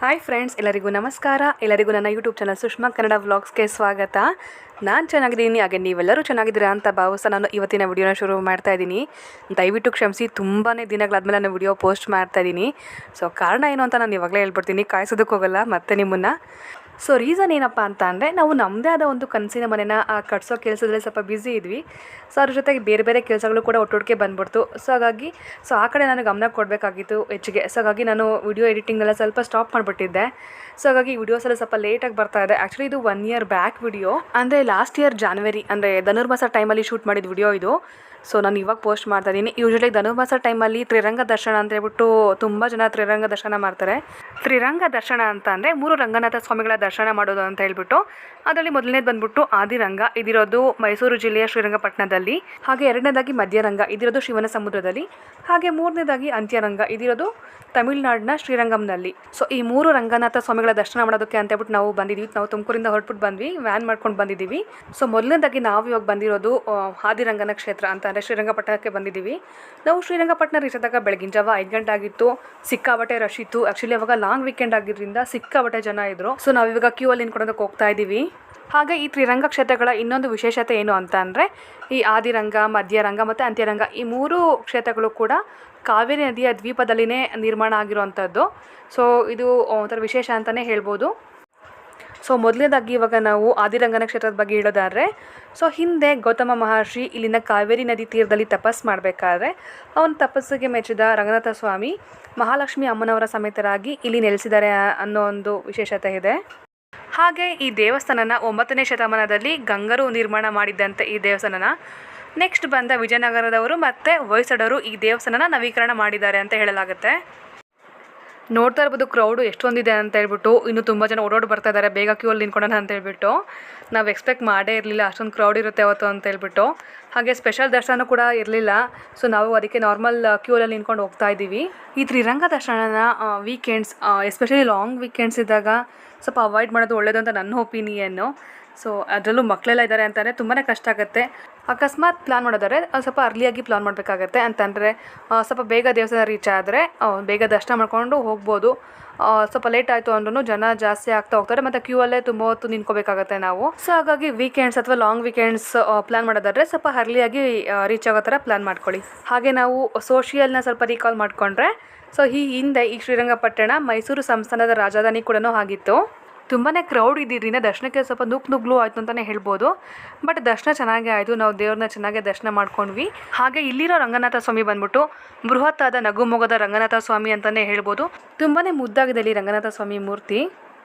Hi friends, ಎಲ್ಲರಿಗೂ ನಮಸ್ಕಾರ. ಎಲ್ಲರಿಗೂ ನನ್ನ ಯೂಟ್ಯೂಬ್ ಚಾನಲ್ ಸುಷ್ಮಾ ಕನ್ನಡ ವ್ಲಾಗ್ಸ್ಗೆ ಸ್ವಾಗತ. ನಾನು ಚೆನ್ನಾಗಿದ್ದೀನಿ, ಹಾಗೆ ನೀವೆಲ್ಲರೂ ಚೆನ್ನಾಗಿದ್ದೀರಾ ಅಂತ ಭಾವಿಸ್ತಾ ನಾನು ಇವತ್ತಿನ ವಿಡಿಯೋನ ಶುರು ಮಾಡ್ತಾ ಇದ್ದೀನಿ. ದಯವಿಟ್ಟು ಕ್ಷಮಿಸಿ, ತುಂಬಾ ದಿನಗಳಾದಮೇಲೆ ನಾನು ವಿಡಿಯೋ ಪೋಸ್ಟ್ ಮಾಡ್ತಾ ಇದ್ದೀನಿ. ಸೊ ಕಾರಣ ಏನು ಅಂತ ನಾನು ಇವಾಗಲೇ ಹೇಳ್ಬಿಡ್ತೀನಿ, ಕಾಯಿಸೋದಕ್ಕೆ ಹೋಗಲ್ಲ ಮತ್ತೆ ನಿಮ್ಮನ್ನು. ಸೊ ರೀಸನ್ ಏನಪ್ಪ ಅಂತ ಅಂದರೆ, ನಾವು ನಮ್ಮದೇ ಆದ ಒಂದು ಕನಸಿನ ಮನೆನ ಕಟ್ಸೋ ಕೆಲಸದಲ್ಲಿ ಸ್ವಲ್ಪ ಬ್ಯುಸಿ ಇದ್ವಿ. ಸೊ ಅದ್ರ ಜೊತೆಗೆ ಬೇರೆ ಬೇರೆ ಕೆಲಸಗಳು ಕೂಡ ಒಟ್ಟೊಟ್ಟಿಗೆ ಬಂದ್ಬಿಡ್ತು. ಸೊ ಹಾಗಾಗಿ ಆ ಕಡೆ ನಾನು ಗಮನ ಕೊಡಬೇಕಾಗಿತ್ತು ಹೆಚ್ಚಿಗೆ. ಸೊ ಹಾಗಾಗಿ ನಾನು ವಿಡಿಯೋ ಎಡಿಟಿಂಗೆಲ್ಲ ಸ್ವಲ್ಪ ಸ್ಟಾಪ್ ಮಾಡಿಬಿಟ್ಟಿದ್ದೆ. ಸೊ ಹಾಗಾಗಿ ವಿಡಿಯೋಸೆಲ್ಲ ಸ್ವಲ್ಪ ಲೇಟಾಗಿ ಬರ್ತಾ ಇದೆ. ಆ್ಯಕ್ಚುಲಿ ಇದು 1 year ಬ್ಯಾಕ್ ವಿಡಿಯೋ, ಅಂದರೆ ಲಾಸ್ಟ್ ಇಯರ್ ಜಾನ್ವರಿ, ಅಂದರೆ ಧನುರ್ಮಾಸ ಟೈಮಲ್ಲಿ ಶೂಟ್ ಮಾಡಿದ ವಿಡಿಯೋ ಇದು. ಸೊ ನಾನು ಇವಾಗ ಪೋಸ್ಟ್ ಮಾಡ್ತಾ ಇದ್ದೀನಿ. ಯೂಶ್ವಲಿ ಧನುರ್ಮಾಸ ಟೈಮಲ್ಲಿ ತ್ರಿರಂಗ ದರ್ಶನ ಅಂತ ಹೇಳ್ಬಿಟ್ಟು ತುಂಬ ಜನ ತ್ರಿರಂಗ ದರ್ಶನ ಮಾಡ್ತಾರೆ. ತ್ರಿರಂಗ ದರ್ಶನ ಅಂತ ಅಂದರೆ 3 ರಂಗನಾಥ ಸ್ವಾಮಿಗಳ ದರ್ಶನ ಮಾಡೋದು ಅಂತ ಹೇಳ್ಬಿಟ್ಟು. ಅದರಲ್ಲಿ ಮೊದಲನೇದು ಬಂದ್ಬಿಟ್ಟು ಆದಿರಂಗ, ಇದಿರೋದು ಮೈಸೂರು ಜಿಲ್ಲೆಯ ಶ್ರೀರಂಗಪಟ್ಟಣದಲ್ಲಿ. ಹಾಗೆ ಎರಡನೇದಾಗಿ ಮಧ್ಯರಂಗ, ಇದಿರೋದು ಶಿವನ ಸಮುದ್ರದಲ್ಲಿ. ಹಾಗೆ ಮೂರನೇದಾಗಿ ಅಂತ್ಯರಂಗ, ಇದಿರೋದು ತಮಿಳುನಾಡಿನ ಶ್ರೀರಂಗಂನಲ್ಲಿ. ಸೊ ಈ 3 ರಂಗನಾಥ ಸ್ವಾಮಿಗಳ ದರ್ಶನ ಮಾಡೋದಕ್ಕೆ ಅಂತ ಹೇಳ್ಬಿಟ್ಟು ನಾವು ಬಂದಿದ್ದೀವಿ. ನಾವು ತುಮಕೂರಿಂದ ಹೊರಟ್ಬಿಟ್ಟು ಬಂದ್ವಿ, ವ್ಯಾನ್ ಮಾಡ್ಕೊಂಡು ಬಂದಿದ್ದೀವಿ. ಸೊ ಮೊದಲನೇದಾಗಿ ನಾವು ಇವಾಗ ಬಂದಿರೋದು ಆದಿರಂಗನ ಕ್ಷೇತ್ರ ಅಂತ ಅಂದರೆ ಶ್ರೀರಂಗಪಟ್ಟಣಕ್ಕೆ ಬಂದಿದ್ದೀವಿ. ನಾವು ಶ್ರೀರಂಗಪಟ್ಟಣ ರೀಚ್ ಆದಾಗ ಬೆಳಗಿನ ಜಾವ 5 ಗಂಟೆ ಆಗಿತ್ತು. ಸಿಕ್ಕಾಬಟ್ಟೆ ರಶ್ ಇತ್ತು. ಆ್ಯಕ್ಚುಲಿ ಅವಾಗ ಲಾಂಗ್ ವೀಕೆಂಡ್ ಆಗಿದ್ದರಿಂದ ಸಿಕ್ಕಾಬಟ್ಟೆ ಜನ ಇದ್ದರು. ಸೊ ನಾವಿವಾಗ ಕ್ಯೂ ಅಲ್ಲಿ ನಿಂತ್ಕೊಳ್ಳೋದಕ್ಕೆ ಹೋಗ್ತಾ ಇದ್ದೀವಿ. ಹಾಗೆ ಈ ತ್ರಿರಂಗ ಕ್ಷೇತ್ರಗಳ ಇನ್ನೊಂದು ವಿಶೇಷತೆ ಏನು ಅಂತ ಅಂದರೆ, ಈ ಆದಿರಂಗ, ಮಧ್ಯರಂಗ ಮತ್ತು ಅಂತ್ಯರಂಗ ಈ 3 ಕ್ಷೇತ್ರಗಳು ಕೂಡ ಕಾವೇರಿ ನದಿಯ ದ್ವೀಪದಲ್ಲಿನೇ ನಿರ್ಮಾಣ ಆಗಿರುವಂಥದ್ದು. ಸೊ ಇದು ಒಂಥರ ವಿಶೇಷ ಅಂತಲೇ ಹೇಳ್ಬೋದು. ಸೊ ಮೊದಲನೇದಾಗಿ ಇವಾಗ ನಾವು ಆದಿರಂಗನ ಕ್ಷೇತ್ರದ ಬಗ್ಗೆ ಹೇಳೋದಾದರೆ, ಸೊ ಹಿಂದೆ ಗೌತಮ ಮಹರ್ಷಿ ಇಲ್ಲಿನ ಕಾವೇರಿ ನದಿ ತೀರದಲ್ಲಿ ತಪಸ್ಸು ಮಾಡಬೇಕಾದ್ರೆ ಅವನ ತಪಸ್ಸಿಗೆ ಮೆಚ್ಚಿದ ರಂಗನಾಥ ಸ್ವಾಮಿ ಮಹಾಲಕ್ಷ್ಮಿ ಅಮ್ಮನವರ ಸಮೇತರಾಗಿ ಇಲ್ಲಿ ನೆಲೆಸಿದ್ದಾರೆ ಅನ್ನೋ ಒಂದು ವಿಶೇಷತೆ ಇದೆ. ಹಾಗೆ ಈ ದೇವಸ್ಥಾನನ 9ನೇ ಶತಮಾನದಲ್ಲಿ ಗಂಗರು ನಿರ್ಮಾಣ ಮಾಡಿದ್ದಂತೆ ಈ ದೇವಸ್ಥಾನನ. ನೆಕ್ಸ್ಟ್ ಬಂದ ವಿಜಯನಗರದವರು ಮತ್ತು ಹೊಯ್ಸಳರು ಈ ದೇವಸ್ಥಾನನ ನವೀಕರಣ ಮಾಡಿದ್ದಾರೆ ಅಂತ ಹೇಳಲಾಗುತ್ತೆ. ನೋಡ್ತಾ ಇರ್ಬೋದು ಕ್ರೌಡು ಎಷ್ಟೊಂದಿದೆ ಅಂತ ಹೇಳ್ಬಿಟ್ಟು. ಇನ್ನೂ ತುಂಬ ಜನ ಓಡೋಡಿ ಬರ್ತಾ ಇದ್ದಾರೆ, ಬೇಗ ಕ್ಯೂ ಅಲ್ಲಿ ನಿಂತ್ಕೊಳ್ಳೋಣ ಅಂತ ಹೇಳ್ಬಿಟ್ಟು. ನಾವು ಎಕ್ಸ್ಪೆಕ್ಟ್ ಮಾಡೇ ಇರಲಿಲ್ಲ ಅಷ್ಟೊಂದು ಕ್ರೌಡ್ ಇರುತ್ತೆ ಅವತ್ತು ಅಂತ ಹೇಳ್ಬಿಟ್ಟು. ಹಾಗೆ ಸ್ಪೆಷಲ್ ದರ್ಶನ ಕೂಡ ಇರಲಿಲ್ಲ. ಸೊ ನಾವು ಅದಕ್ಕೆ ನಾರ್ಮಲ್ ಕ್ಯೂ ಅಲ್ಲಿ ನಿಂತ್ಕೊಂಡು ಹೋಗ್ತಾ ಇದ್ದೀವಿ. ಈ ತ್ರಿರಂಗ ದರ್ಶನನ ವೀಕೆಂಡ್ಸ್, ಎಸ್ಪೆಷಲಿ ಲಾಂಗ್ ವೀಕೆಂಡ್ಸ್ ಇದ್ದಾಗ ಸ್ವಲ್ಪ ಅವಾಯ್ಡ್ ಮಾಡೋದು ಒಳ್ಳೆಯದು ಅಂತ ನನ್ನ ಒಪಿನಿಯನ್ನು. ಸೊ ಅದರಲ್ಲೂ ಮಕ್ಕಳೆಲ್ಲ ಇದ್ದಾರೆ ಅಂತಂದರೆ ತುಂಬಾ ಕಷ್ಟ ಆಗುತ್ತೆ. ಅಕಸ್ಮಾತ್ ಪ್ಲಾನ್ ಮಾಡೋದಾದ್ರೆ ಸ್ವಲ್ಪ ಅರ್ಲಿಯಾಗಿ ಪ್ಲಾನ್ ಮಾಡಬೇಕಾಗತ್ತೆ. ಅಂತಂದರೆ ಸ್ವಲ್ಪ ಬೇಗ ದೇವಸ್ಥಾನ ರೀಚ್ ಆದರೆ ಬೇಗ ದರ್ಶನ ಮಾಡ್ಕೊಂಡು ಹೋಗ್ಬೋದು. ಸ್ವಲ್ಪ ಲೇಟ್ ಆಯಿತು ಅಂದ್ರೂ ಜನ ಜಾಸ್ತಿ ಆಗ್ತಾ ಹೋಗ್ತಾರೆ, ಮತ್ತು ಕ್ಯೂ ಅಲ್ಲೇ ತುಂಬ ಹೊತ್ತು ನಿಂತ್ಕೋಬೇಕಾಗತ್ತೆ ನಾವು. ಸೊ ಹಾಗಾಗಿ ವೀಕೆಂಡ್ಸ್ ಅಥವಾ ಲಾಂಗ್ ವೀಕೆಂಡ್ಸ್ ಪ್ಲಾನ್ ಮಾಡೋದಾದ್ರೆ ಸ್ವಲ್ಪ ಅರ್ಲಿಯಾಗಿ ರೀಚ್ ಆಗೋ ಥರ ಪ್ಲಾನ್ ಮಾಡ್ಕೊಳ್ಳಿ. ಹಾಗೆ ನಾವು ಸೋಷಿಯಲ್ನ ಸ್ವಲ್ಪ ರೀಕಾಲ್ ಮಾಡಿಕೊಂಡ್ರೆ, ಸೊ ಈ ಹಿಂದೆ ಈ ಶ್ರೀರಂಗಪಟ್ಟಣ ಮೈಸೂರು ಸಂಸ್ಥಾನದ ರಾಜಧಾನಿ ಕೂಡ ಆಗಿತ್ತು. ತುಂಬಾ ಕ್ರೌಡ್ ಇದ್ದಿದ್ದರಿಂದ ದರ್ಶನಕ್ಕೆ ಸ್ವಲ್ಪ ನುಗ್ಲು ಆಯಿತು ಅಂತಲೇ ಹೇಳ್ಬೋದು. ಬಟ್ ದರ್ಶನ ಚೆನ್ನಾಗೇ ಆಯಿತು, ನಾವು ದೇವ್ರನ್ನ ಚೆನ್ನಾಗೇ ದರ್ಶನ ಮಾಡ್ಕೊಂಡ್ವಿ. ಹಾಗೆ ಇಲ್ಲಿರೋ ರಂಗನಾಥ ಸ್ವಾಮಿ ಬಂದ್ಬಿಟ್ಟು ಬೃಹತ್ತಾದ ನಗುಮೊಗದ ರಂಗನಾಥ ಸ್ವಾಮಿ ಅಂತಲೇ ಹೇಳ್ಬೋದು. ತುಂಬಾ ಮುದ್ದಾಗಿದೆ ಇಲ್ಲಿ ರಂಗನಾಥ ಸ್ವಾಮಿ ಮೂರ್ತಿ.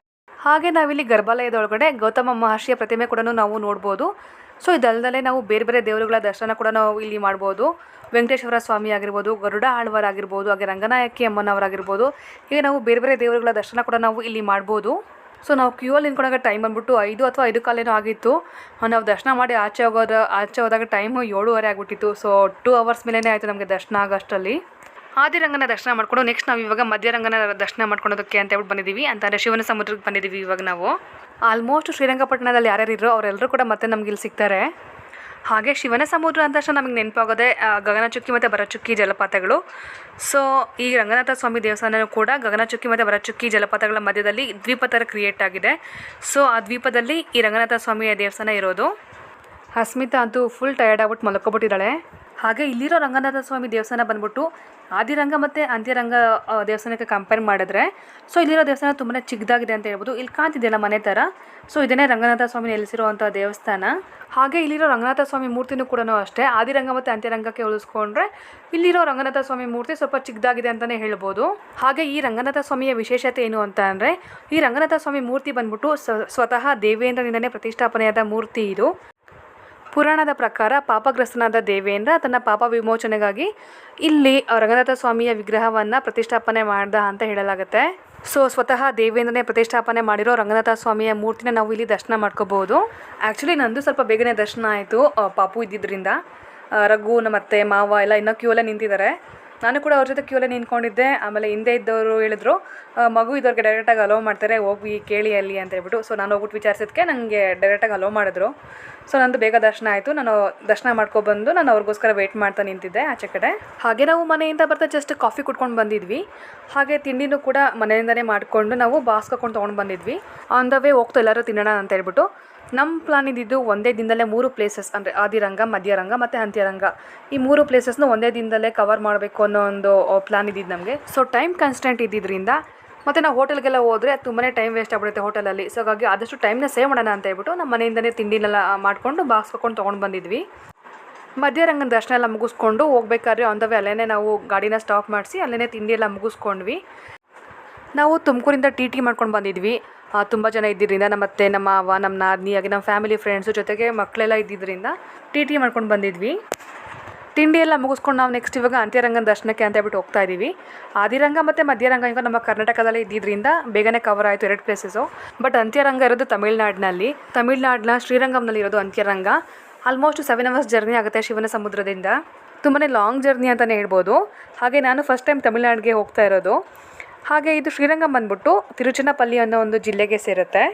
ಹಾಗೆ ನಾವಿಲ್ಲಿ ಗರ್ಭಾಲಯದೊಳಗಡೆ ಗೌತಮ ಮಹರ್ಷಿಯ ಪ್ರತಿಮೆ ಕೂಡ ನಾವು ನೋಡ್ಬೋದು. ಸೊ ಇದಲ್ಲದೆ ನಾವು ಬೇರೆ ಬೇರೆ ದೇವರುಗಳ ದರ್ಶನ ಕೂಡ ನಾವು ಇಲ್ಲಿ ಮಾಡ್ಬೋದು. ವೆಂಕಟೇಶ್ವರ ಸ್ವಾಮಿ ಆಗಿರ್ಬೋದು, ಗರುಡ ಆಳ್ವಾರಾಗಿರ್ಬೋದು, ಹಾಗೆ ರಂಗನಾಯಕಿ ಅಮ್ಮನವರಾಗಿರ್ಬೋದು. ಹೀಗೆ ನಾವು ಬೇರೆ ಬೇರೆ ದೇವರುಗಳ ದರ್ಶನ ಕೂಡ ನಾವು ಇಲ್ಲಿ ಮಾಡ್ಬೋದು. ಸೊ ನಾವು ಕ್ಯೂ ಅಲ್ಲಿ ನಿಂತ್ಕೊಂಡಾಗ ಟೈಮ್ ಬಂದ್ಬಿಟ್ಟು 5 ಅಥವಾ 5 ಕಾಲೇನೋ ಆಗಿತ್ತು. ನಾವು ದರ್ಶನ ಮಾಡಿ ಆಚೆ ಹೋದಾಗ ಟೈಮು 7:30 ಆಗಿಬಿಟ್ಟಿತ್ತು. ಸೊ 2 hours ಮೇಲೇ ಆಯಿತು ನಮಗೆ ದರ್ಶನ ಆಗೋಷ್ಟರಲ್ಲಿ. ಆದಿರಂಗನ ದರ್ಶನ ಮಾಡಿಕೊಂಡು ನೆಕ್ಸ್ಟ್ ನಾವು ಇವಾಗ ಮಧ್ಯರಂಗನ ದರ್ಶನ ಮಾಡ್ಕೊಳೋದಕ್ಕೆ ಅಂತ ಹೇಳ್ಬಿಟ್ಟು ಬಂದಿದ್ದೀವಿ. ಅಂತಂದರೆ ಶಿವನ ಸಮುದ್ರಕ್ಕೆ ಬಂದಿದ್ದೀವಿ ಇವಾಗ ನಾವು. ಆಲ್ಮೋಸ್ಟ್ ಶ್ರೀರಂಗಪಟ್ಟಣದಲ್ಲಿ ಯಾರ್ಯಾರಿರೋ ಅವರೆಲ್ಲರೂ ಕೂಡ ಮತ್ತೆ ನಮ್ಗೆ ಇಲ್ಲಿ ಸಿಗ್ತಾರೆ. ಹಾಗೆ ಶಿವನ ಸಮುದ್ರ ಅಂದ ತಕ್ಷಣ ನಮಗೆ ನೆನಪಾಗೋದೆ ಗಗನಚುಕ್ಕಿ ಮತ್ತು ಭರಚುಕ್ಕಿ ಜಲಪಾತಗಳು. ಸೊ ಈ ರಂಗನಾಥ ಸ್ವಾಮಿ ದೇವಸ್ಥಾನವೂ ಕೂಡ ಗಗನಚುಕ್ಕಿ ಮತ್ತು ಭರಚುಕ್ಕಿ ಜಲಪಾತಗಳ ಮಧ್ಯದಲ್ಲಿ ದ್ವೀಪ ಥರ ಕ್ರಿಯೇಟ್ ಆಗಿದೆ. ಸೊ ಆ ದ್ವೀಪದಲ್ಲಿ ಈ ರಂಗನಾಥ ಸ್ವಾಮಿಯ ದೇವಸ್ಥಾನ ಇರೋದು. ಅಸ್ಮಿತಾ ಅಂತೂ ಫುಲ್ ಟಯರ್ಡ್ ಆಗ್ಬಿಟ್ಟು ಮಲ್ಕೊಬಿಟ್ಟಿದ್ದಾಳೆ. ಹಾಗೆ ಇಲ್ಲಿರೋ ರಂಗನಾಥ ಸ್ವಾಮಿ ದೇವಸ್ಥಾನ ಬಂದ್ಬಿಟ್ಟು ಆದಿರಂಗ ಮತ್ತು ಅಂತ್ಯರಂಗ ದೇವಸ್ಥಾನಕ್ಕೆ ಕಂಪೇರ್ ಮಾಡಿದ್ರೆ, ಸೊ ಇಲ್ಲಿರೋ ದೇವಸ್ಥಾನ ತುಂಬಾ ಚಿಕ್ಕದಾಗಿದೆ ಅಂತ ಹೇಳ್ಬೋದು. ಇಲ್ಲಿ ಕಾಣ್ತಿದೆಯಲ್ಲ ಮನೆ ಥರ, ಸೊ ಇದನ್ನೇ ರಂಗನಾಥ ಸ್ವಾಮಿ ನೆಲೆಸಿರುವಂಥ ದೇವಸ್ಥಾನ. ಹಾಗೆ ಇಲ್ಲಿರೋ ರಂಗನಾಥ ಸ್ವಾಮಿ ಮೂರ್ತಿನೂ ಕೂಡ ಅಷ್ಟೇ ಆದಿರಂಗ ಮತ್ತು ಅಂತ್ಯರಂಗಕ್ಕೆ ಹೋಲಿಸ್ಕೊಂಡ್ರೆ ಇಲ್ಲಿರೋ ರಂಗನಾಥ ಸ್ವಾಮಿ ಮೂರ್ತಿ ಸ್ವಲ್ಪ ಚಿಕ್ಕದಾಗಿದೆ ಅಂತಲೇ ಹೇಳ್ಬೋದು. ಹಾಗೆ ಈ ರಂಗನಾಥ ಸ್ವಾಮಿಯ ವಿಶೇಷತೆ ಏನು ಅಂತ ಅಂದರೆ, ಈ ರಂಗನಾಥ ಸ್ವಾಮಿ ಮೂರ್ತಿ ಬಂದ್ಬಿಟ್ಟು ಸ್ವತಃ ದೇವೇಂದ್ರನಿಂದನೇ ಪ್ರತಿಷ್ಠಾಪನೆಯಾದ ಮೂರ್ತಿ ಇದು. ಪುರಾಣದ ಪ್ರಕಾರ ಪಾಪಗ್ರಸ್ತನಾದ ದೇವೇಂದ್ರ ತನ್ನ ಪಾಪ ವಿಮೋಚನೆಗಾಗಿ ಇಲ್ಲಿ ರಂಗನಾಥ ಸ್ವಾಮಿಯ ವಿಗ್ರಹವನ್ನು ಪ್ರತಿಷ್ಠಾಪನೆ ಮಾಡ್ದ ಅಂತ ಹೇಳಲಾಗುತ್ತೆ. ಸೊ ಸ್ವತಃ ದೇವೇಂದ್ರನೇ ಪ್ರತಿಷ್ಠಾಪನೆ ಮಾಡಿರೋ ರಂಗನಾಥ ಸ್ವಾಮಿಯ ಮೂರ್ತಿನ ನಾವು ಇಲ್ಲಿ ದರ್ಶನ ಮಾಡ್ಕೋಬೋದು. ಆ್ಯಕ್ಚುಲಿ ನಂದು ಸ್ವಲ್ಪ ಬೇಗನೆ ದರ್ಶನ ಆಯಿತು, ಪಾಪು ಇದ್ದಿದ್ದರಿಂದ. ರಘು ಮತ್ತು ಮಾವ ಎಲ್ಲ ಇನ್ನೂ ಕ್ಯೂ ಎಲ್ಲ ನಿಂತಿದ್ದಾರೆ. ನಾನು ಕೂಡ ಅವ್ರ ಜೊತೆ ಕ್ಯೂಲೇ ನಿಂತ್ಕೊಂಡಿದ್ದೆ. ಆಮೇಲೆ ಹಿಂದೆ ಇದ್ದವರು ಹೇಳಿದ್ರು, ಮಗು ಇದ್ದವ್ರಿಗೆ ಡೈರೆಕ್ಟಾಗಿ ಅಲೋ ಮಾಡ್ತಾರೆ, ಹೋಗಿ ಕೇಳಿ ಅಲ್ಲಿ ಅಂತ ಹೇಳ್ಬಿಟ್ಟು. ಸೊ ನಾನು ಹೋಗ್ಬಿಟ್ಟು ವಿಚಾರಿಸಿದ್ದಕ್ಕೆ ನನಗೆ ಡೈರೆಕ್ಟಾಗಿ ಅಲೋ ಮಾಡಿದ್ರು. ಸೊ ನಂದು ಬೇಗ ದರ್ಶನ ಆಯಿತು. ನಾನು ದರ್ಶನ ಮಾಡ್ಕೊಬಂದು ನಾನು ಅವ್ರಿಗೋಸ್ಕರ ವೆಯ್ಟ್ ಮಾಡ್ತಾ ನಿಂತಿದ್ದೆ ಆಚೆ ಕಡೆ. ಹಾಗೆ ನಾವು ಮನೆಯಿಂದ ಬರ್ತಾ ಜಸ್ಟ್ ಕಾಫಿ ಕುಟ್ಕೊಂಡು ಬಂದಿದ್ವಿ. ಹಾಗೆ ತಿಂಡಿನೂ ಕೂಡ ಮನೆಯಿಂದನೇ ಮಾಡಿಕೊಂಡು ನಾವು ಬಾಕ್ಸ್ ಹಾಕೊಂಡು ತೊಗೊಂಡು ಬಂದಿದ್ವಿ. ಆನ್ ದ ವೇ ಹೋಗ್ತಾ ಎಲ್ಲರೂ ತಿನ್ನೋಣ ಅಂತ ಹೇಳ್ಬಿಟ್ಟು ನಮ್ಮ ಪ್ಲಾನ್ ಇದ್ದಿದ್ದು ಒಂದೇ ದಿನದಲ್ಲೇ 3 ಪ್ಲೇಸಸ್, ಅಂದರೆ ಆದಿರಂಗ, ಮಧ್ಯರಂಗ ಮತ್ತು ಅಂತ್ಯರಂಗ, ಈ 3 ಪ್ಲೇಸಸ್ನು ಒಂದೇ ದಿನದಲ್ಲೇ ಕವರ್ ಮಾಡಬೇಕು ಅನ್ನೋ ಒಂದು ಪ್ಲಾನ್ ಇದ್ದಿದ್ದು ನಮಗೆ. ಸೊ ಟೈಮ್ ಕನ್ಸ್ಟೆಂಟ್ ಇದ್ದಿದ್ದರಿಂದ ಮತ್ತು ನಾವು ಹೋಟೆಲ್ಗೆಲ್ಲ ಹೋದರೆ ತುಂಬಾ ಟೈಮ್ ವೇಸ್ಟ್ ಆಗ್ಬಿಡುತ್ತೆ ಹೋಟೆಲಲ್ಲಿ. ಸೊ ಹಾಗಾಗಿ ಆದಷ್ಟು ಟೈಮ್ನ ಸೇವ್ ಮಾಡೋಣ ಅಂತ ಹೇಳ್ಬಿಟ್ಟು ನಮ್ಮ ಮನೆಯಿಂದನೇ ತಿಂಡಿನೆಲ್ಲ ಮಾಡಿಕೊಂಡು ಬಾಕ್ಸ್ ಹಾಕೊಂಡು ತೊಗೊಂಡು ಬಂದಿದ್ವಿ. ಮಧ್ಯರಂಗನ ದರ್ಶನ ಎಲ್ಲ ಮುಗಿಸ್ಕೊಂಡು ಹೋಗ್ಬೇಕಾದ್ರೆ ಆನ್ ದ ವೇ ಅಲ್ಲೇ ನಾವು ಗಾಡಿನ ಸ್ಟಾಪ್ ಮಾಡಿಸಿ ಅಲ್ಲೇ ತಿಂಡಿ ಎಲ್ಲ ಮುಗಿಸ್ಕೊಂಡ್ವಿ. ನಾವು ತುಮಕೂರಿಂದ ಟಿ ಮಾಡ್ಕೊಂಡು ಬಂದಿದ್ವಿ. ತುಂಬ ಜನ ಇದ್ದಿದ್ದರಿಂದ ಮತ್ತು ನಮ್ಮ ಅವ್ವ, ನಮ್ಮ ನಾದಿನಿ, ಹಾಗೆ ನಮ್ಮ ಫ್ಯಾಮಿಲಿ ಫ್ರೆಂಡ್ಸು ಜೊತೆಗೆ ಮಕ್ಕಳೆಲ್ಲ ಇದ್ದಿದ್ದರಿಂದ ಟಿ ಮಾಡ್ಕೊಂಡು ಬಂದಿದ್ವಿ. ತಿಂಡಿ ಎಲ್ಲ ಮುಗಿಸ್ಕೊಂಡು ನಾವು ನೆಕ್ಸ್ಟ್ ಇವಾಗ ಅಂತ್ಯರಂಗನ ದರ್ಶನಕ್ಕೆ ಅಂತ ಹೇಳ್ಬಿಟ್ಟು ಹೋಗ್ತಾ ಇದ್ದೀವಿ. ಆದಿರಂಗ ಮತ್ತು ಮಧ್ಯರಂಗ ಈಗ ನಮ್ಮ ಕರ್ನಾಟಕದಲ್ಲೇ ಇದ್ದಿದ್ದರಿಂದ ಬೇಗನೆ ಕವರ್ ಆಯಿತು 2 ಪ್ಲೇಸಸ್ಸು. ಬಟ್ ಅಂತ್ಯರಂಗ ಇರೋದು ತಮಿಳ್ನಾಡಿನ ಶ್ರೀರಂಗಂನಲ್ಲಿ ಇರೋದು ಅಂತ್ಯರಂಗ. ಆಲ್ಮೋಸ್ಟ್ 7 hours ಜರ್ನಿ ಆಗುತ್ತೆ ಶಿವನ ಸಮುದ್ರದಿಂದ. ತುಂಬಾ ಲಾಂಗ್ ಜರ್ನಿ ಅಂತಲೇ ಹೇಳ್ಬೋದು. ಹಾಗೆ ನಾನು ಫಸ್ಟ್ ಟೈಮ್ ತಮಿಳ್ನಾಡಿಗೆ ಹೋಗ್ತಾ ಇರೋದು. ಹಾಗೆ ಇದು ಶ್ರೀರಂಗಂ ಬಂದ್ಬಿಟ್ಟು ತಿರುಚನಪಲ್ಲಿ ಅನ್ನೋ ಒಂದು ಜಿಲ್ಲೆಗೆ ಸೇರುತ್ತೆ.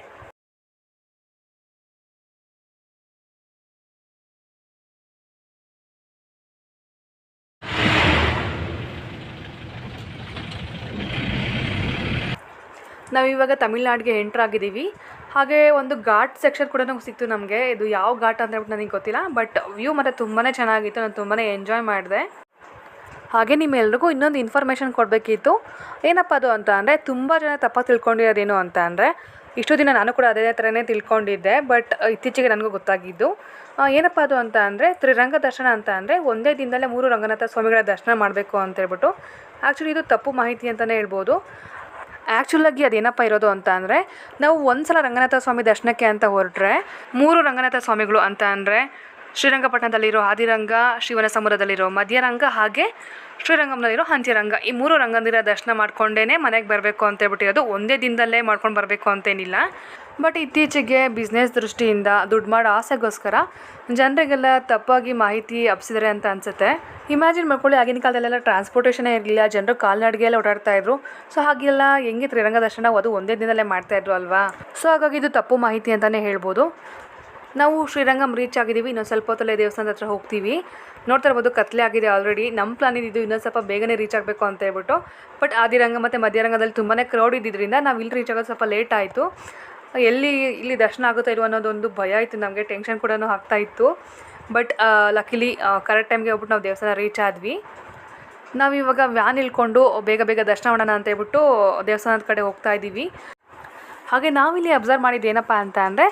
ನಾವಿವಾಗ ತಮಿಳ್ನಾಡಿಗೆ ಎಂಟ್ರ್ ಆಗಿದ್ದೀವಿ. ಹಾಗೆ ಒಂದು ಘಾಟ್ ಸೆಕ್ಷನ್ ಕೂಡ ಸಿಕ್ತು ನಮಗೆ. ಇದು ಯಾವ ಘಾಟ್ ಅಂತ ಹೇಳ್ಬಿಟ್ಟು ನನಗೆ ಗೊತ್ತಿಲ್ಲ, ಬಟ್ ವ್ಯೂ ಮತ್ತು ತುಂಬಾ ಚೆನ್ನಾಗಿತ್ತು. ನಾನು ತುಂಬಾ ಎಂಜಾಯ್ ಮಾಡಿದೆ. ಹಾಗೆ ನಿಮ್ಮೆಲ್ರಿಗೂ ಇನ್ನೊಂದು ಇನ್ಫಾರ್ಮೇಷನ್ ಕೊಡಬೇಕಿತ್ತು. ಏನಪ್ಪ ಅದು ಅಂತ ಅಂದರೆ, ತುಂಬ ಜನ ತಪ್ಪಾಗಿ ತಿಳ್ಕೊಂಡಿರೋದೇನು ಅಂತ ಅಂದರೆ, ಇಷ್ಟು ದಿನ ನಾನು ಕೂಡ ಅದೇ ಥರನೇ ತಿಳ್ಕೊಂಡಿದ್ದೆ. ಬಟ್ ಇತ್ತೀಚೆಗೆ ನನಗೂ ಗೊತ್ತಾಗಿದ್ದು ಏನಪ್ಪ ಅದು ಅಂತ ಅಂದರೆ, ತ್ರಿರಂಗ ದರ್ಶನ ಅಂತ ಅಂದರೆ ಒಂದೇ ದಿನದಲ್ಲೇ 3 ರಂಗನಾಥ ಸ್ವಾಮಿಗಳ ದರ್ಶನ ಮಾಡಬೇಕು ಅಂತ ಹೇಳ್ಬಿಟ್ಟು. ಆ್ಯಕ್ಚುಲಿ ಇದು ತಪ್ಪು ಮಾಹಿತಿ ಅಂತಲೇ ಹೇಳ್ಬೋದು. ಆ್ಯಕ್ಚುಲಾಗಿ ಅದೇನಪ್ಪ ಇರೋದು ಅಂತ ಅಂದರೆ, ನಾವು ಒಂದು ಸಲ ರಂಗನಾಥ ಸ್ವಾಮಿ ದರ್ಶನಕ್ಕೆ ಅಂತ ಹೊರಟ್ರೆ 3 ರಂಗನಾಥ ಸ್ವಾಮಿಗಳು ಅಂತ ಅಂದರೆ ಶ್ರೀರಂಗಪಟ್ಟಣದಲ್ಲಿರೋ ಆದಿರಂಗ, ಶಿವನ ಸಮುದ್ರದಲ್ಲಿರೋ ಮಧ್ಯರಂಗ, ಹಾಗೆ ಶ್ರೀರಂಗಂನಲ್ಲಿರೋ ಅಂತ್ಯರಂಗ, ಈ 3 ರಂಗಂದಿರ ದರ್ಶನ ಮಾಡ್ಕೊಂಡೇ ಮನೆಗೆ ಬರಬೇಕು ಅಂತ ಹೇಳ್ಬಿಟ್ಟಿರೋದು. ಒಂದೇ ದಿನದಲ್ಲೇ ಮಾಡ್ಕೊಂಡು ಬರಬೇಕು ಅಂತೇನಿಲ್ಲ. ಬಟ್ ಇತ್ತೀಚೆಗೆ ಬಿಸ್ನೆಸ್ ದೃಷ್ಟಿಯಿಂದ ದುಡ್ಡು ಮಾಡೋ ಆಸೆಗೋಸ್ಕರ ಜನರಿಗೆಲ್ಲ ತಪ್ಪಾಗಿ ಮಾಹಿತಿ ಹಬ್ಸಿದ್ದಾರೆ ಅಂತ ಅನಿಸುತ್ತೆ. ಇಮ್ಯಾಜಿನ್ ಮಾಡ್ಕೊಳ್ಳಿ, ಆಗಿನ ಕಾಲದಲ್ಲೆಲ್ಲ ಟ್ರಾನ್ಸ್ಪೋರ್ಟೇಷನೇ ಇರಲಿಲ್ಲ, ಜನರು ಕಾಲ್ನಡಿಗೆಲ್ಲ ಓಡಾಡ್ತಾಯಿದ್ರು. ಸೊ ಹಾಗೆಲ್ಲ ಹೆಂಗೆ ತ್ರಿರಂಗ ದರ್ಶನ ಅದು ಒಂದೇ ದಿನದಲ್ಲೇ ಮಾಡ್ತಾಯಿದ್ರು ಅಲ್ವಾ. ಸೊ ಹಾಗಾಗಿ ಇದು ತಪ್ಪು ಮಾಹಿತಿ ಅಂತಲೇ ಹೇಳ್ಬೋದು. ನಾವು ಶ್ರೀರಂಗಂ ರೀಚ್ ಆಗಿದ್ದೀವಿ. ಇನ್ನೊಂದು ಸ್ವಲ್ಪ ಹೊತ್ತಲ್ಲೇ ದೇವಸ್ಥಾನದ ಹತ್ರ ಹೋಗ್ತೀವಿ. ನೋಡ್ತಾ ಇರ್ಬೋದು, ಕತ್ಲೆ ಆಗಿದೆ ಆಲ್ರೆಡಿ. ನಮ್ಮ ಪ್ಲಾನ್ ಇದ್ದಿದ್ದು ಇನ್ನೊಂದು ಸ್ವಲ್ಪ ಬೇಗನೆ ರೀಚ್ ಆಗಬೇಕು ಅಂತ ಹೇಳ್ಬಿಟ್ಟು. ಬಟ್ ಆದಿರಂಗ ಮತ್ತು ಮಧ್ಯರಂಗದಲ್ಲಿ ತುಂಬಾ ಕ್ರೌಡ್ ಇದ್ದಿದ್ದರಿಂದ ನಾವು ಇಲ್ಲಿ ರೀಚ್ ಆಗೋದು ಸ್ವಲ್ಪ ಲೇಟ್ ಆಯಿತು. ಇಲ್ಲಿ ದರ್ಶನ ಆಗುತ್ತಾ ಇಲ್ವ ಅನ್ನೋದೊಂದು ಭಯ ಇತ್ತು ನಮಗೆ, ಟೆನ್ಷನ್ ಕೂಡ ಆಗ್ತಾಯಿತ್ತು. ಬಟ್ ಲಕ್ಕಿಲಿ ಕರೆಕ್ಟ್ ಟೈಮ್ಗೆ ಹೋಗ್ಬಿಟ್ಟು ನಾವು ದೇವಸ್ಥಾನ ರೀಚ್ ಆದ್ವಿ. ನಾವಿವಾಗ ವ್ಯಾನ್ ಇಳ್ಕೊಂಡು ಬೇಗ ದರ್ಶನ ಮಾಡೋಣ ಅಂತ ಹೇಳ್ಬಿಟ್ಟು ದೇವಸ್ಥಾನದ ಕಡೆ ಹೋಗ್ತಾ ಇದ್ದೀವಿ. ಹಾಗೆ ನಾವಿಲ್ಲಿ ಅಬ್ಸರ್ವ್ ಮಾಡಿದ್ದು ಏನಪ್ಪ ಅಂತ ಅಂದರೆ,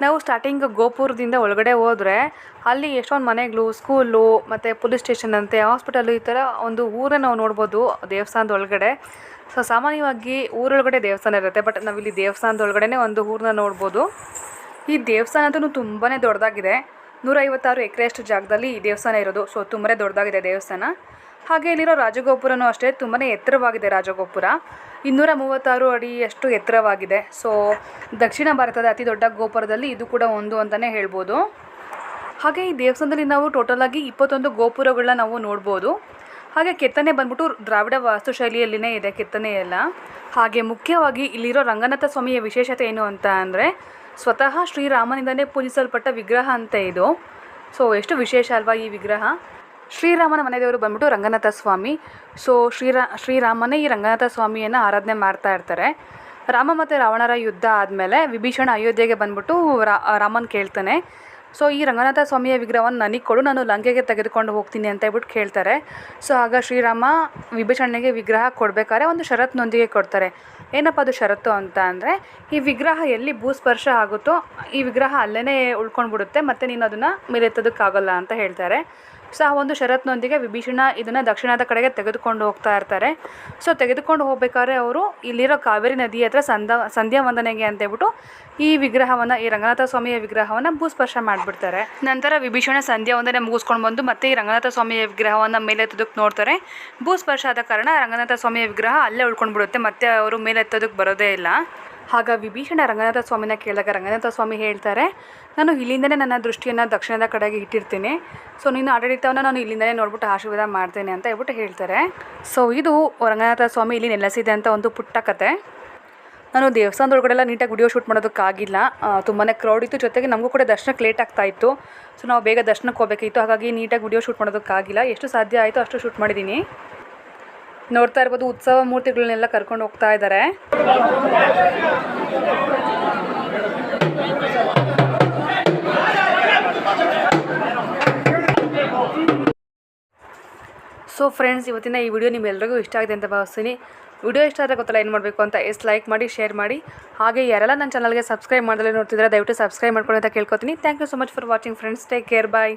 ನಾವು ಸ್ಟಾರ್ಟಿಂಗ್ ಗೋಪುರದಿಂದ ಒಳಗಡೆ ಹೋದರೆ ಅಲ್ಲಿ ಎಷ್ಟೊಂದು ಮನೆಗಳು, ಸ್ಕೂಲು ಮತ್ತು ಪೊಲೀಸ್ ಸ್ಟೇಷನ್ ಅಂತೆ, ಹಾಸ್ಪಿಟಲು, ಈ ಥರ ಒಂದು ಊರನ್ನು ನಾವು ನೋಡ್ಬೋದು ದೇವಸ್ಥಾನದ ಒಳಗಡೆ. ಸೊ ಸಾಮಾನ್ಯವಾಗಿ ಊರೊಳಗಡೆ ದೇವಸ್ಥಾನ ಇರುತ್ತೆ, ಬಟ್ ನಾವಿಲ್ಲಿ ದೇವಸ್ಥಾನದ ಒಳಗಡೆ ಒಂದು ಊರನ್ನ ನೋಡ್ಬೋದು. ಈ ದೇವಸ್ಥಾನ ಅಂತೂ ತುಂಬಾ ದೊಡ್ಡದಾಗಿದೆ. 156 ಎಕರೆಯಷ್ಟು ಜಾಗದಲ್ಲಿ ಈ ದೇವಸ್ಥಾನ ಇರೋದು. ಸೊ ತುಂಬಾ ದೊಡ್ಡದಾಗಿದೆ ದೇವಸ್ಥಾನ. ಹಾಗೆ ಇಲ್ಲಿರೋ ರಾಜಗೋಪುರನೂ ಅಷ್ಟೇ ತುಂಬಾ ಎತ್ತರವಾಗಿದೆ. ರಾಜಗೋಪುರ 236 ಅಡಿಯಷ್ಟು ಎತ್ತರವಾಗಿದೆ. ಸೊ ದಕ್ಷಿಣ ಭಾರತದ ಅತಿ ದೊಡ್ಡ ಗೋಪುರದಲ್ಲಿ ಇದು ಕೂಡ ಒಂದು ಅಂತಲೇ ಹೇಳ್ಬೋದು. ಹಾಗೆ ಈ ದೇವಸ್ಥಾನದಲ್ಲಿ ನಾವು ಟೋಟಲಾಗಿ 21 ಗೋಪುರಗಳನ್ನ ನಾವು ನೋಡ್ಬೋದು. ಹಾಗೆ ಕೆತ್ತನೆ ಬಂದ್ಬಿಟ್ಟು ದ್ರಾವಿಡ ವಾಸ್ತುಶೈಲಿಯಲ್ಲಿನೇ ಇದೆ ಕೆತ್ತನೆ ಎಲ್ಲ. ಹಾಗೆ ಮುಖ್ಯವಾಗಿ ಇಲ್ಲಿರೋ ರಂಗನಾಥ ಸ್ವಾಮಿಯ ವಿಶೇಷತೆ ಏನು ಅಂತ ಅಂದರೆ, ಸ್ವತಃ ಶ್ರೀರಾಮನಿಂದಲೇ ಪೂಜಿಸಲ್ಪಟ್ಟ ವಿಗ್ರಹ ಅಂತ ಇದು. ಸೊ ಎಷ್ಟು ವಿಶೇಷ ಅಲ್ವಾ ಈ ವಿಗ್ರಹ. ಶ್ರೀರಾಮನ ಮನೆದೇವರು ಬಂದ್ಬಿಟ್ಟು ರಂಗನಾಥ ಸ್ವಾಮಿ. ಸೊ ಶ್ರೀರಾಮನೇ ಈ ರಂಗನಾಥ ಸ್ವಾಮಿಯನ್ನು ಆರಾಧನೆ ಮಾಡ್ತಾ ಇರ್ತಾರೆ. ರಾಮ ಮತ್ತು ರಾವಣರ ಯುದ್ಧ ಆದಮೇಲೆ ವಿಭೀಷಣ ಅಯೋಧ್ಯೆಗೆ ಬಂದ್ಬಿಟ್ಟು ರಾಮನ್ ಕೇಳ್ತಾನೆ, ಸೊ ಈ ರಂಗನಾಥ ಸ್ವಾಮಿಯ ವಿಗ್ರಹವನ್ನು ನನಗೆ ಕೊಡು, ನಾನು ಲಂಕೆಗೆ ತೆಗೆದುಕೊಂಡು ಹೋಗ್ತೀನಿ ಅಂತ ಹೇಳ್ಬಿಟ್ಟು ಕೇಳ್ತಾರೆ. ಸೊ ಆಗ ಶ್ರೀರಾಮ ವಿಭೀಷಣನಿಗೆ ವಿಗ್ರಹ ಕೊಡಬೇಕಾದ್ರೆ ಒಂದು ಷರತ್ತಿನೊಂದಿಗೆ ಕೊಡ್ತಾರೆ. ಏನಪ್ಪ ಅದು ಷರತ್ತು ಅಂತ ಅಂದರೆ, ಈ ವಿಗ್ರಹ ಎಲ್ಲಿ ಭೂಸ್ಪರ್ಶ ಆಗುತ್ತೋ ಈ ವಿಗ್ರಹ ಅಲ್ಲೇ ಉಳ್ಕೊಂಡ್ಬಿಡುತ್ತೆ, ಮತ್ತು ನೀನು ಅದನ್ನು ಮೇಲೆತ್ತೋದಕ್ಕಾಗಲ್ಲ ಅಂತ ಹೇಳ್ತಾರೆ. ಸೊ ಆ ಒಂದು ಷರತ್ತಿನೊಂದಿಗೆ ವಿಭೀಷಣ ಇದನ್ನು ದಕ್ಷಿಣದ ಕಡೆಗೆ ತೆಗೆದುಕೊಂಡು ಹೋಗ್ತಾ ಇರ್ತಾರೆ. ಸೊ ತೆಗೆದುಕೊಂಡು ಹೋಗ್ಬೇಕಾದ್ರೆ ಅವರು ಇಲ್ಲಿರೋ ಕಾವೇರಿ ನದಿ ಹತ್ರ ಸಂಧ್ಯಾ ವಂದನೆಗೆ ಅಂತೇಳ್ಬಿಟ್ಟು ಈ ವಿಗ್ರಹವನ್ನು, ಈ ರಂಗನಾಥ ಸ್ವಾಮಿಯ ವಿಗ್ರಹವನ್ನು ಭೂಸ್ಪರ್ಶ ಮಾಡಿಬಿಡ್ತಾರೆ. ನಂತರ ವಿಭೀಷಣ ಸಂಧ್ಯಾ ವಂದನೆ ಮುಗಿಸ್ಕೊಂಡು ಬಂದು ಮತ್ತೆ ಈ ರಂಗನಾಥ ಸ್ವಾಮಿಯ ವಿಗ್ರಹವನ್ನು ಮೇಲೆತ್ತೋದಕ್ಕೆ ನೋಡ್ತಾರೆ. ಭೂಸ್ಪರ್ಶ ಆದ ಕಾರಣ ರಂಗನಾಥ ಸ್ವಾಮಿಯ ವಿಗ್ರಹ ಅಲ್ಲೇ ಉಳ್ಕೊಂಡ್ಬಿಡುತ್ತೆ, ಮತ್ತೆ ಅವರು ಮೇಲೆತ್ತೋದಕ್ಕೆ ಬರೋದೇ ಇಲ್ಲ. ಆಗ ವಿಭೀಷಣ ರಂಗನಾಥ ಸ್ವಾಮಿನ ಕೇಳಿದಾಗ ರಂಗನಾಥ ಸ್ವಾಮಿ ಹೇಳ್ತಾರೆ, ನಾನು ಇಲ್ಲಿಂದನೇ ನನ್ನ ದೃಷ್ಟಿಯನ್ನು ದಕ್ಷಿಣದ ಕಡೆಗೆ ಇಟ್ಟಿರ್ತೀನಿ. ಸೊ ನೀನು ಆಡಳಿತವನ್ನು ನಾನು ಇಲ್ಲಿಂದನೇ ನೋಡ್ಬಿಟ್ಟು ಆಶೀರ್ವಾದ ಮಾಡ್ತೇನೆ ಅಂತ ಹೇಳ್ಬಿಟ್ಟು ಹೇಳ್ತಾರೆ. ಸೊ ಇದು ರಂಗನಾಥ ಸ್ವಾಮಿ ಇಲ್ಲಿ ನೆಲೆಸಿದೆ ಅಂತ ಒಂದು ಪುಟ್ಟ ಕತೆ. ನಾನು ದೇವಸ್ಥಾನದೊಳಗಡೆಲ್ಲ ನೀಟಾಗಿ ವಿಡಿಯೋ ಶೂಟ್ ಮಾಡೋದಕ್ಕಾಗಿಲ್ಲ, ತುಂಬಾ ಕ್ರೌಡ್ ಇತ್ತು. ಜೊತೆಗೆ ನಮಗೂ ಕೂಡ ದರ್ಶನಕ್ಕೆ ಲೇಟ್ ಆಗ್ತಾಯಿತ್ತು. ಸೊ ನಾವು ಬೇಗ ದರ್ಶನಕ್ಕೆ ಹೋಗಬೇಕಿತ್ತು, ಹಾಗಾಗಿ ನೀಟಾಗಿ ವಿಡಿಯೋ ಶೂಟ್ ಮಾಡೋದಕ್ಕಾಗಿಲ್ಲ. ಎಷ್ಟು ಸಾಧ್ಯ ಆಯಿತು ಅಷ್ಟು ಶೂಟ್ ಮಾಡಿದ್ದೀನಿ. ನೋಡ್ತಾ ಇರ್ಬೋದು, ಉತ್ಸವ ಮೂರ್ತಿಗಳನ್ನೆಲ್ಲ ಕರ್ಕೊಂಡು ಹೋಗ್ತಾ ಇದ್ದಾರೆ. ಸೊ ಫ್ರೆಂಡ್ಸ್, ಇವತ್ತಿನ ಈ ವಿಡಿಯೋ ನಿಮ್ಮೆಲ್ಲರಿಗೂ ಇಷ್ಟ ಆಗಿದೆ ಅಂತ ಭಾವಿಸ್ತೀನಿ. ವಿಡಿಯೋ ಇಷ್ಟ ಆದರೆ ಗೊತ್ತಲ್ಲ ಏನು ಮಾಡಬೇಕು ಅಂತ. ಲೈಕ್ ಮಾಡಿ, ಶೇರ್ ಮಾಡಿ. ಹಾಗೆ ಯಾರೆಲ್ಲ ನನ್ನ ಚಾನಲ್ಗೆ ಸಬ್ಸ್ಕ್ರೈಬ್ ಮಾಡದಲ್ಲೇ ನೋಡ್ತಿದ್ರೆ ದಯವಿಟ್ಟು ಸಬ್ಸ್ಕ್ರೈಬ್ ಮಾಡ್ಕೊಳ್ಳಿ ಅಂತ ಕೇಳ್ಕೊತೀನಿ. Thank you so much for watching friends. Take care, bye.